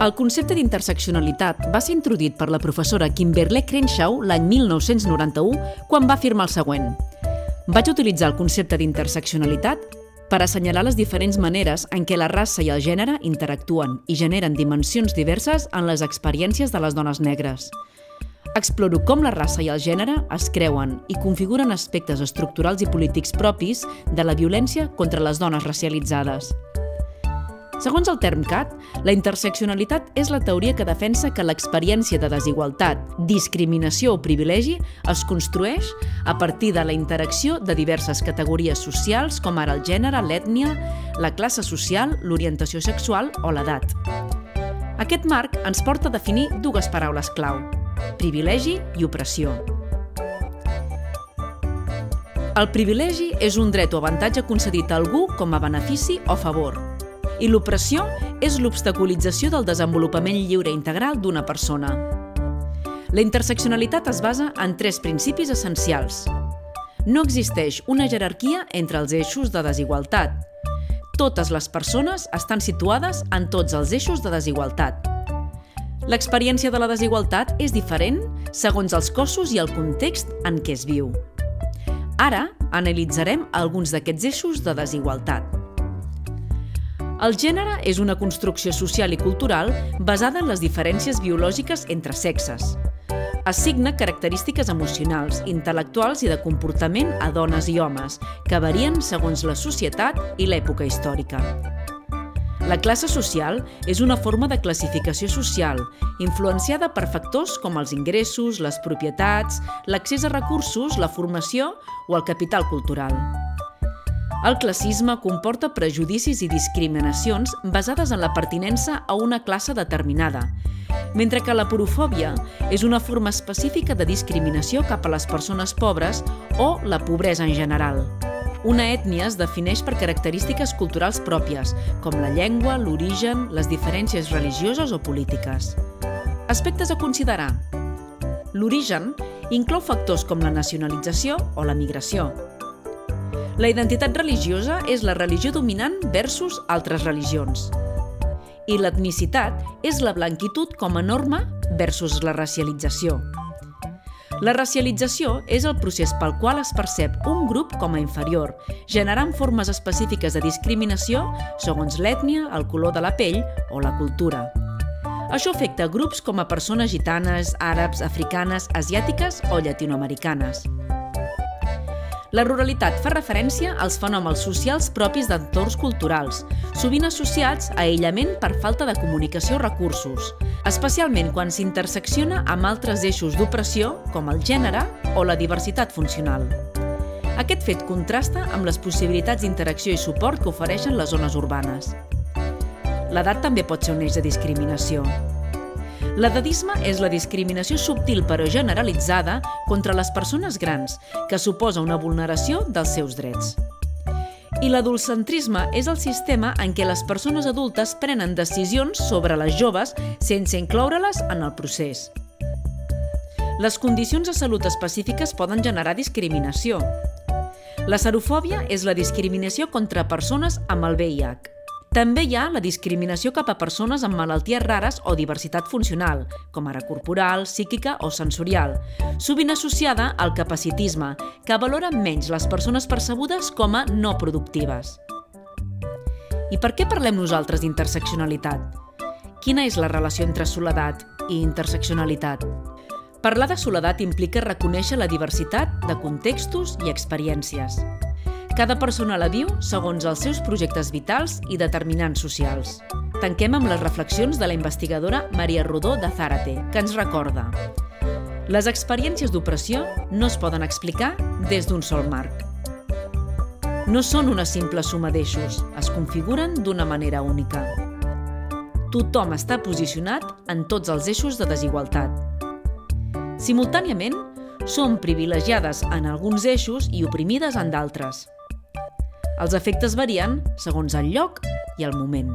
El concepte d'interseccionalitat va ser introduït per la professora Kimberlé Crenshaw l'any 1991 quan va afirmar el següent: vaig utilitzar el concepte d'interseccionalitat per assenyalar les diferents maneres en què la raça i el gènere interactuen i generen dimensions diverses en les experiències de les dones negres. Exploro com la raça i el gènere es creuen i configuren aspectes estructurals i polítics propis de la violència contra les dones racialitzades. Segons el Termcat, la interseccionalitat és la teoria que defensa que l'experiència de desigualtat, discriminació o privilegi es construeix a partir de la interacció de diverses categories socials com ara el gènere, l'ètnia, la classe social, l'orientació sexual o l'edat. Aquest marc ens porta a definir dues paraules clau: privilegi i opressió. El privilegi és un dret o avantatge concedit a algú com a benefici o favor, i l'opressió és l'obstaculització del desenvolupament lliure i integral d'una persona. La interseccionalitat es basa en tres principis essencials. No existeix una jerarquia entre els eixos de desigualtat. Totes les persones estan situades en tots els eixos de desigualtat. L'experiència de la desigualtat és diferent segons els cossos i el context en què es viu. Ara analitzarem alguns d'aquests eixos de desigualtat. El gènere és una construcció social i cultural basada en les diferències biològiques entre sexes. Assigna característiques emocionals, intel·lectuals i de comportament a dones i homes, que varien segons la societat i l'època històrica. La classe social és una forma de classificació social, influenciada per factors com els ingressos, les propietats, l'accés a recursos, la formació o el capital cultural. El classisme comporta prejudicis i discriminacions basades en la pertinença a una classe determinada, mentre que la porofòbia és una forma específica de discriminació cap a les persones pobres o la pobresa en general. Una ètnia es defineix per característiques culturals pròpies, com la llengua, l'origen, les diferències religioses o polítiques. Aspectes a considerar. L'origen inclou factors com la nacionalització o la migració. La identitat religiosa és la religió dominant versus altres religions. I l'etnicitat és la blanquitud com a norma versus la racialització. La racialització és el procés pel qual es percep un grup com a inferior, generant formes específiques de discriminació segons l'ètnia, el color de la pell o la cultura. Això afecta grups com a persones gitanes, àrabs, africanes, asiàtiques o llatinoamericanes. La ruralitat fa referència als fenòmens socials propis d'entorns culturals, sovint associats a aïllament per falta de comunicació o recursos, especialment quan s'intersecciona amb altres eixos d'opressió com el gènere o la diversitat funcional. Aquest fet contrasta amb les possibilitats d'interacció i suport que ofereixen les zones urbanes. L'edat també pot ser un eix de discriminació. L'edadisme és la discriminació subtil però generalitzada contra les persones grans, que suposa una vulneració dels seus drets. I l'adultcentrisme és el sistema en què les persones adultes prenen decisions sobre les joves sense incloure-les en el procés. Les condicions de salut específiques poden generar discriminació. La serofòbia és la discriminació contra persones amb el VIH. També hi ha la discriminació cap a persones amb malalties rares o diversitat funcional, com ara corporal, psíquica o sensorial, sovint associada al capacitisme, que valora menys les persones percebudes com a no productives. I per què parlem nosaltres d'interseccionalitat? Quina és la relació entre soledat i interseccionalitat? Parlar de soledat implica reconèixer la diversitat de contextos i experiències. Cada persona la viu segons els seus projectes vitals i determinants socials. Tanquem amb les reflexions de la investigadora Maria Rodó de Zárate, que ens recorda: les experiències d'opressió no es poden explicar des d'un sol marc. No són una simple suma d'eixos, es configuren d'una manera única. Tothom està posicionat en tots els eixos de desigualtat. Simultàniament, són privilegiades en alguns eixos i oprimides en d'altres. Els efectes varien segons el lloc i el moment.